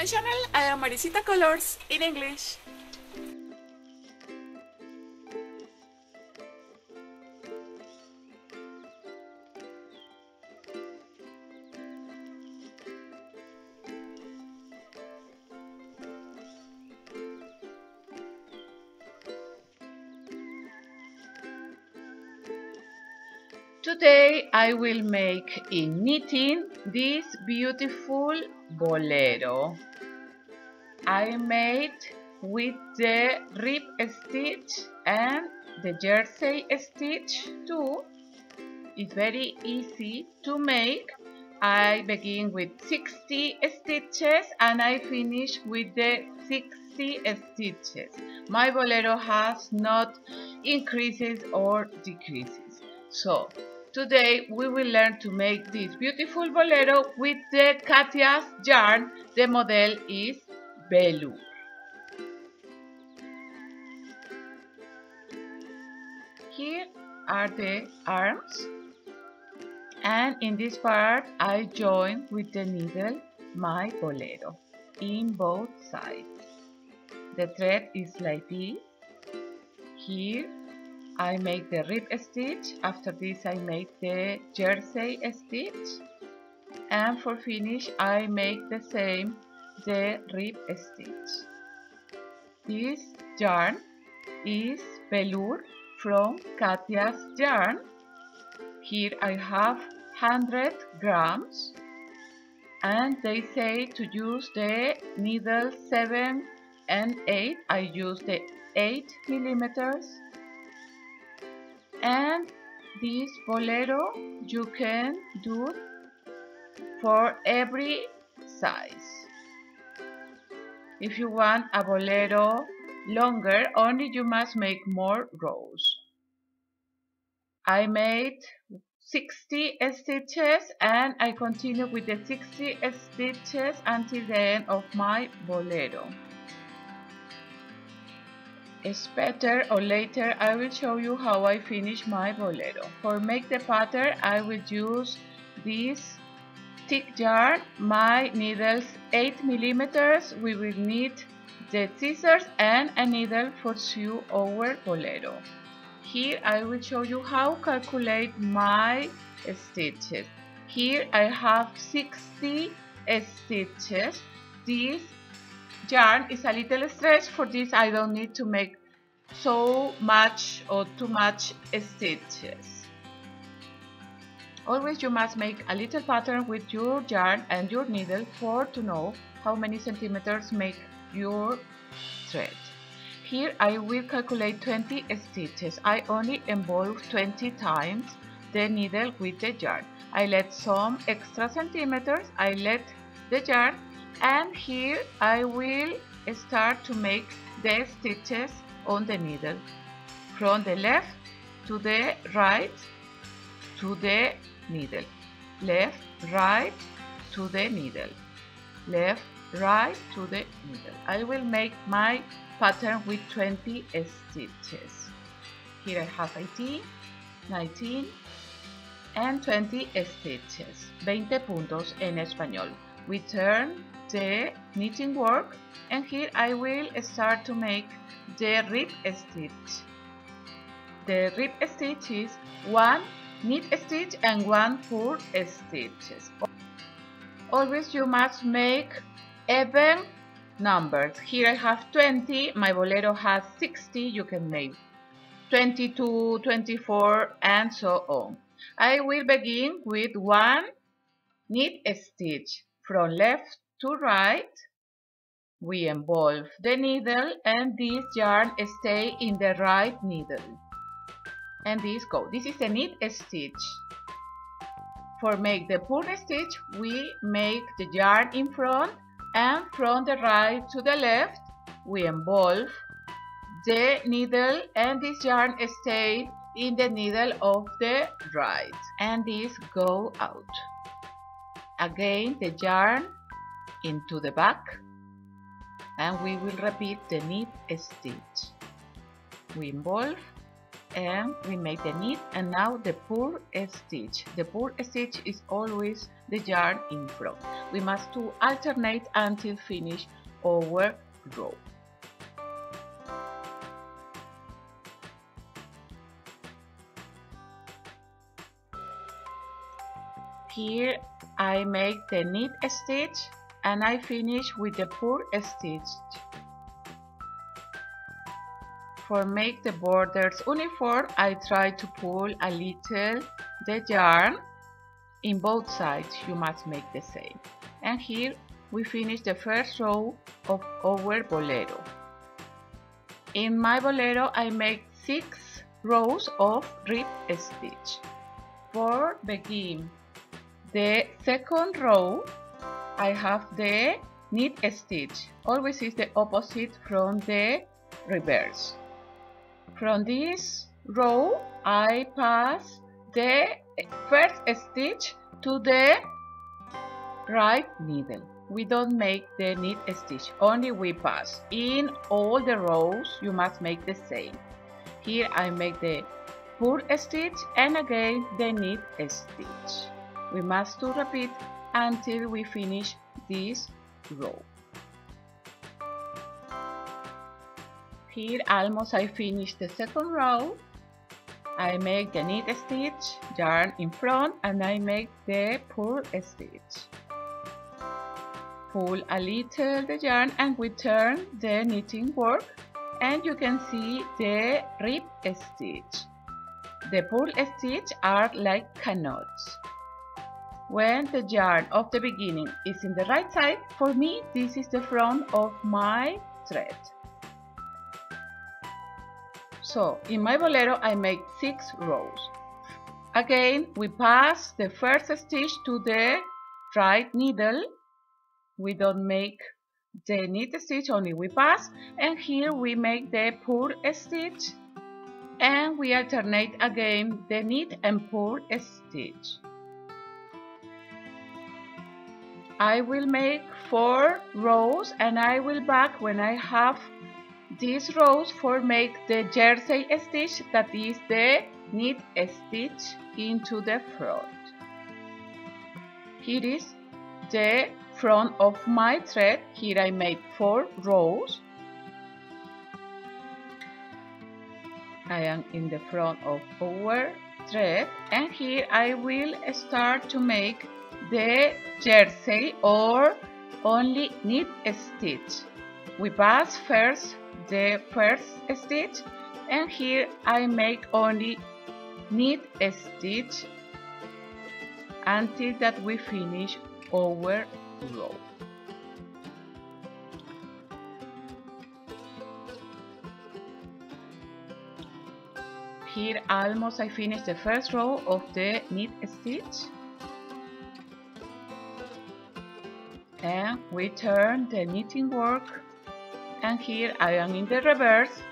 my channel. I am Maricita Colors in English. Today I will make in knitting this beautiful bolero. I made with the rib stitch and the jersey stitch too. It's very easy to make. I begin with 60 stitches and I finish with the 60 stitches. My bolero has not increases or decreases. So today we will learn to make this beautiful bolero with the Katia's yarn. The model is Bello. Here are the arms, and in this part I join with the needle my bolero in both sides. The thread is like this. Here I make the rib stitch. After this I make the jersey stitch, and for finish I make the same, the rib stitch. This yarn is velour from Katia's yarn. Here I have 100 grams, and they say to use the needle 7 and 8. I use the 8 millimeters. And this bolero you can do for every size. If you want a bolero longer, only you must make more rows. I made 60 stitches and I continue with the 60 stitches until the end of my bolero. It's better or later I will show you how I finish my bolero. For make the pattern I will use this thick yarn, my needles 8 millimeters. We will need the scissors and a needle for sew our bolero. Here I will show you how calculate my stitches. Here I have 60 stitches. This yarn is a little stretched. For this I don't need to make so much or too much stitches. Always you must make a little pattern with your yarn and your needle for to know how many centimeters make your thread. Here I will calculate 20 stitches. I only involve 20 times the needle with the yarn. I let some extra centimeters, I let the yarn, and here I will start to make the stitches on the needle from the left to the right to the needle, left, right to the needle, left, right to the needle. I will make my pattern with 20 stitches. Here I have 18, 19 and 20 stitches, 20 puntos en español. We turn the knitting work and here I will start to make the rib stitch. The rib stitch is 1 knit stitch and 1 purl stitches. Always you must make even numbers. Here I have 20, my bolero has 60, you can make 22, 24 and so on. I will begin with 1 knit stitch from left to right. We involve the needle and this yarn stay in the right needle. And this go. This is a knit stitch. For make the purl stitch, we make the yarn in front and from the right to the left, we involve the needle and this yarn stay in the needle of the right. And this go out. Again, the yarn into the back and we will repeat the knit stitch. We involve and we make the knit, and now the purl stitch. The purl stitch is always the yarn in front. We must to alternate until finish our row. Here I make the knit stitch and I finish with the purl stitch. For make the borders uniform, I try to pull a little the yarn. In both sides you must make the same. And here we finish the first row of our bolero. In my bolero I make 6 rows of rib stitch. For begin the second row I have the knit stitch. Always is the opposite from the reverse. From this row I pass the first stitch to the right needle. We don't make the knit stitch, only we pass. In all the rows you must make the same. Here I make the purl stitch and again the knit stitch. We must to repeat until we finish this row. Here almost I finish the second row. I make the knit stitch, yarn in front, and I make the purl stitch. Pull a little the yarn and we turn the knitting work, and you can see the rib stitch. The purl stitch are like canots. When the yarn of the beginning is in the right side, for me this is the front of my thread. So in my bolero I make 6 rows. Again we pass the first stitch to the right needle. We don't make the knit stitch, only we pass, and here we make the purl stitch and we alternate again the knit and purl stitch. I will make 4 rows and I will back when I have these rows for make the jersey stitch, that is the knit stitch into the front. Here is the front of my thread. Here I made 4 rows. I am in the front of our thread and here I will start to make the jersey or only knit stitch. We pass first the first stitch and here I make only knit stitch until that we finish our row. Here almost I finish the first row of the knit stitch and we turn the knitting work, and here I am in the reverse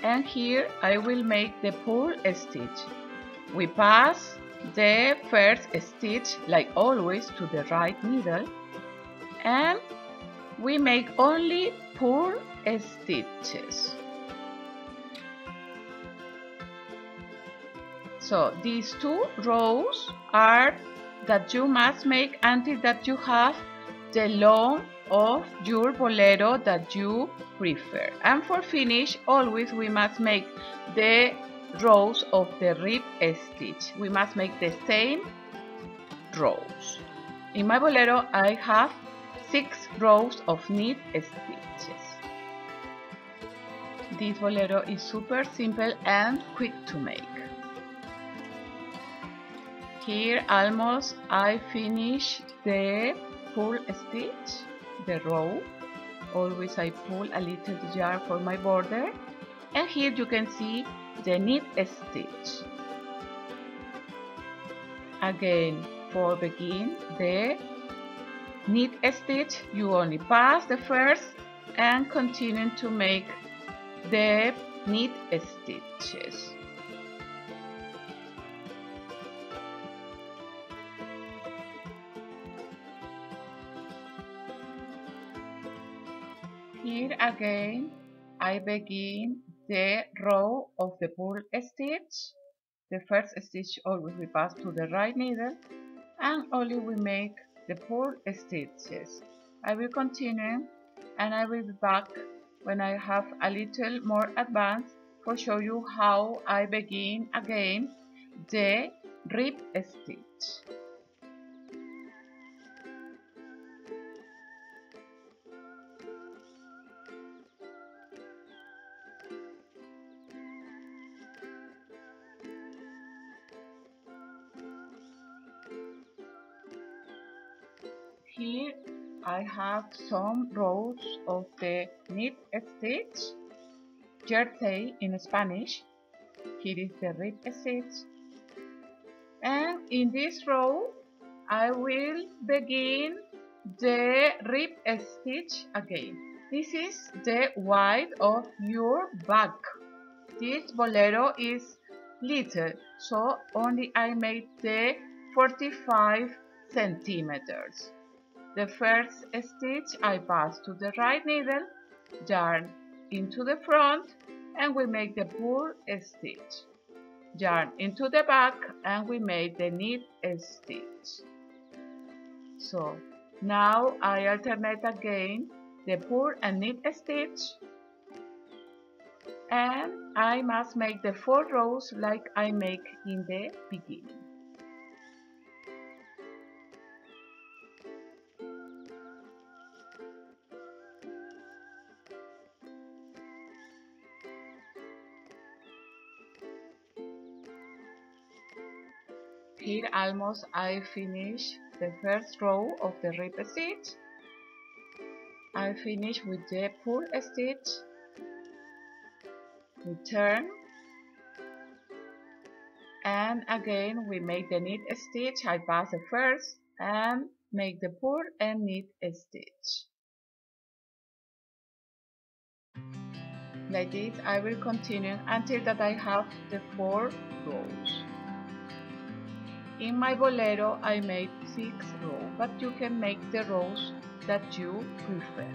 and here I will make the purl stitch. We pass the first stitch like always to the right needle and we make only purl stitches. So these 2 rows are that you must make until that you have the length of your bolero that you prefer. And for finish always we must make the rows of the rib stitch. We must make the same rows. In my bolero I have 6 rows of knit stitches. This bolero is super simple and quick to make. Here almost I finish the purl stitch, the row. Always I pull a little yarn for my border, and here you can see the knit stitch. Again, for begin the knit stitch, you only pass the first and continue to make the knit stitches. Here again I begin the row of the purl stitch. The first stitch always we pass to the right needle and only we make the purl stitches. I will continue and I will be back when I have a little more advanced for show you how I begin again the rib stitch. Here I have some rows of the knit stitch, jersey in Spanish. Here is the rib stitch. And in this row I will begin the rib stitch again. This is the width of your back. This bolero is little, so only I made the 45 centimeters. The first stitch I pass to the right needle, yarn into the front, and we make the purl stitch. Yarn into the back and we make the knit stitch. So now I alternate again the purl and knit stitch, and I must make the 4 rows like I make in the beginning. Here almost I finish the first row of the rib stitch. I finish with the purl stitch. We turn and again we make the knit stitch. I pass the first and make the purl and knit stitch. Like this I will continue until that I have the 4 rows. In my bolero I made 6 rows, but you can make the rows that you prefer.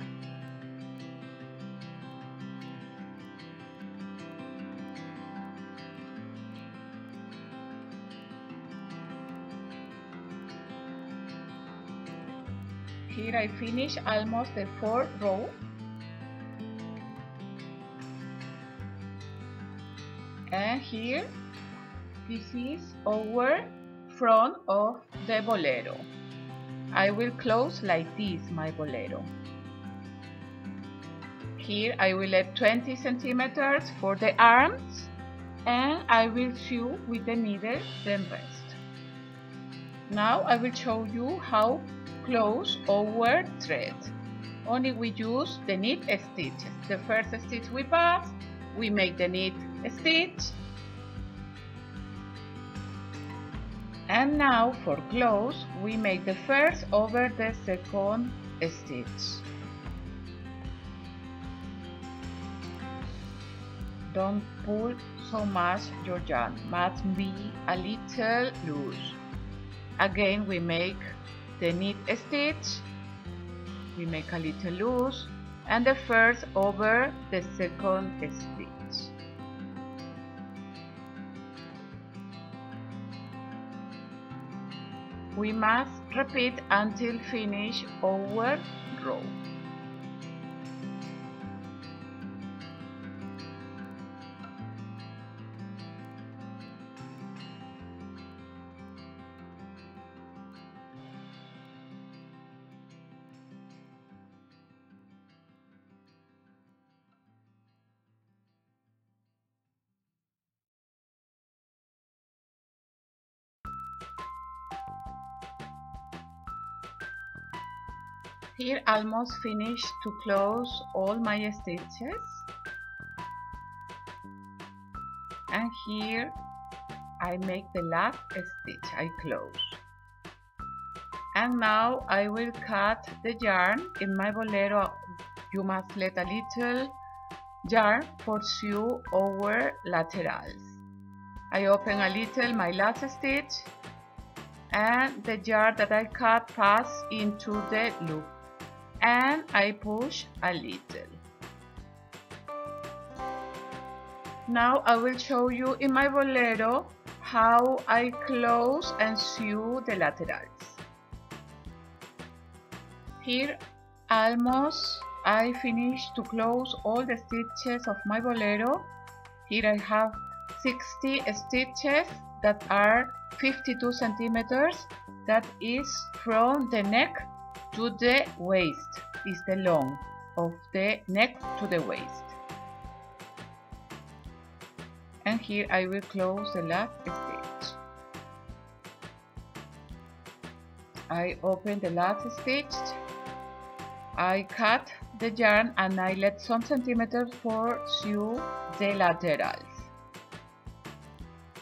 Here I finish almost the 4th row. And here, this is our front of the bolero. I will close like this my bolero. Here I will let 20 centimeters for the arms and I will sew with the needle the rest. Now I will show you how close our thread. Only we use the knit stitches. The first stitch we pass, we make the knit stitch. And now for close, we make the first over the second stitch. Don't pull so much your yarn, must be a little loose. Again we make the knit stitch, we make a little loose, and the first over the second stitch. We must repeat until finish our row. Here almost finished to close all my stitches, and here I make the last stitch, I close. And now I will cut the yarn. In my bolero you must let a little yarn for sew our laterals. I open a little my last stitch and the yarn that I cut pass into the loop. And I push a little. Now I will show you in my Bolero how I close and sew the laterals. Here almost I finished to close all the stitches of my Bolero. Here I have 60 stitches that are 52 centimeters. That is from the neck to the waist, is the long of the neck to the waist. And here I will close the last stitch. I open the last stitch, I cut the yarn and I let some centimeters for sew the laterals.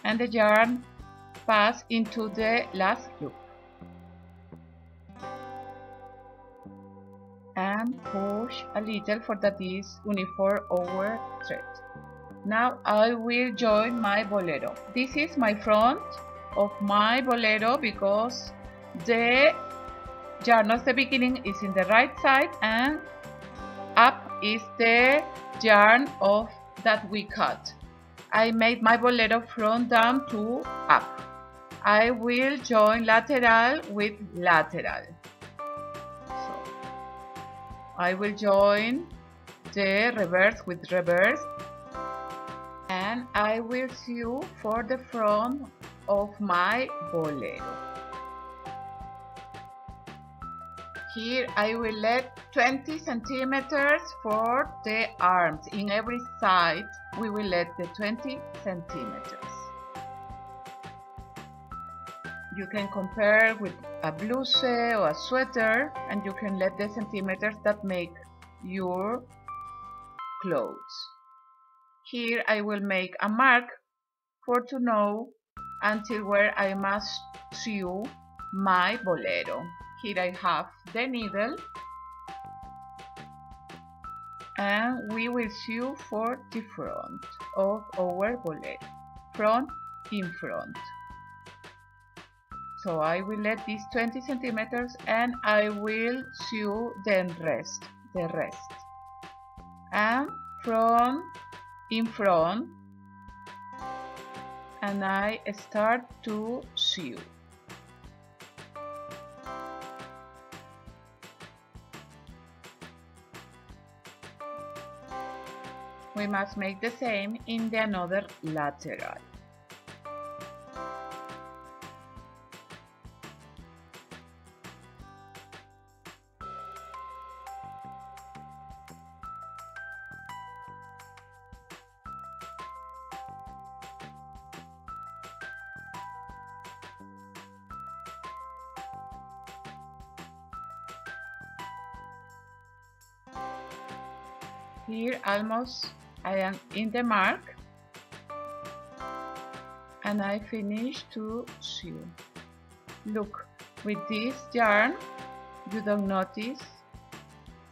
And the yarn pass into the last loop. And push a little for that is uniform over thread. Now I will join my Bolero. This is my front of my Bolero because the yarn of the beginning is in the right side and up is the yarn of that we cut. I made my Bolero from down to up. I will join lateral with lateral. So I will join the reverse with reverse and I will sew for the front of my Bolero. Here I will let 20 centimeters for the arms. In every side we will let the 20 centimeters. You can compare with a blouse or a sweater and you can let the centimeters that make your clothes. Here I will make a mark for to know until where I must sew my Bolero. Here I have the needle and we will sew for the front of our Bolero, front in front. So I will let these 20 centimeters and I will sew the rest. And front in front and I start to sew. We must make the same in the another lateral. Here almost I am in the mark and I finish to sew. Look, with this yarn you don't notice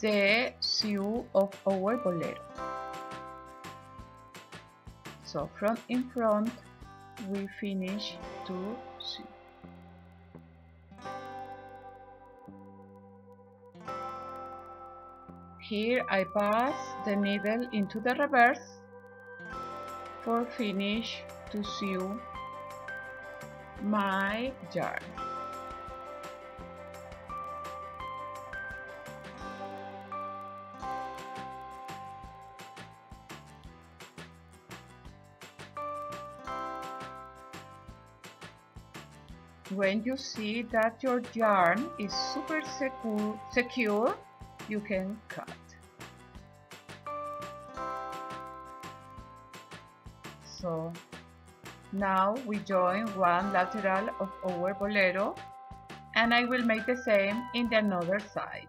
the sew of our Bolero. So front in front we finish to sew. Here I pass the needle into the reverse for finish to sew my yarn. When you see that your yarn is super secure, you can cut. So now we join one lateral of our Bolero and I will make the same in the other side.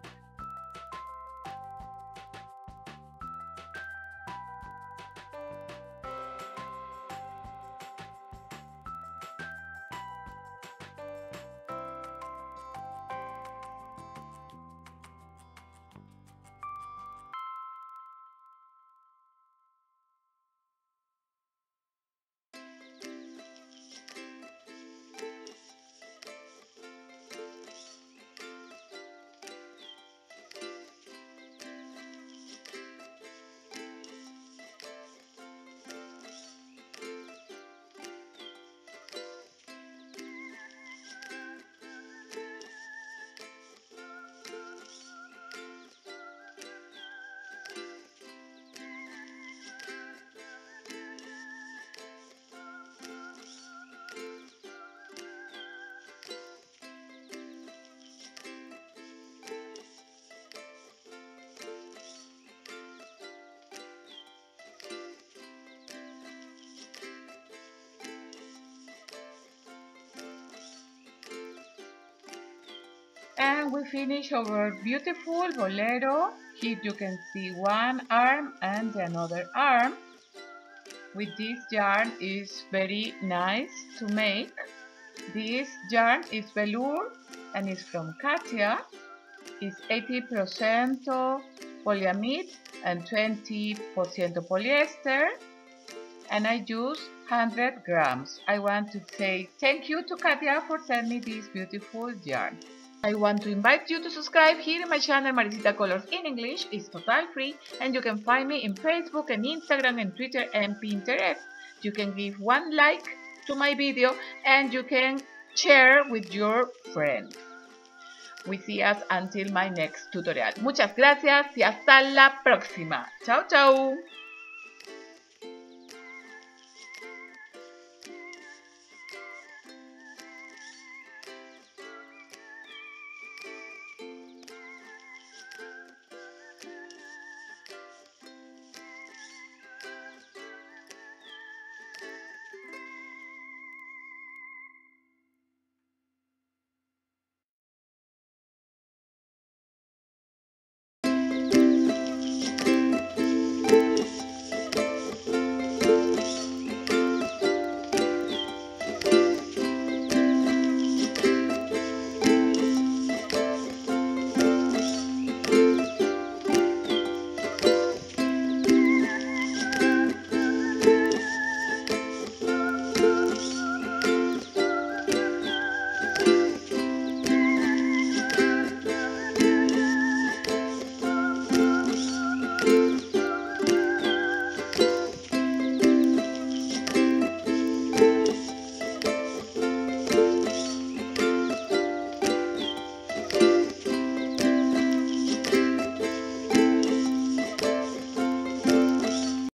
we finish our beautiful bolero. Here you can see one arm and another arm. With this yarn is very nice to make. This yarn is velour and is from Katia. It's 80% polyamide and 20% polyester. And I use 100 grams. I want to say thank you to Katia for sending me this beautiful yarn. I want to invite you to subscribe here in my channel Maricita Colors in English. It's totally free and you can find me in Facebook and Instagram and Twitter and Pinterest. You can give one like to my video and you can share with your friends. We see us until my next tutorial. Muchas gracias y hasta la próxima. Chao, chao.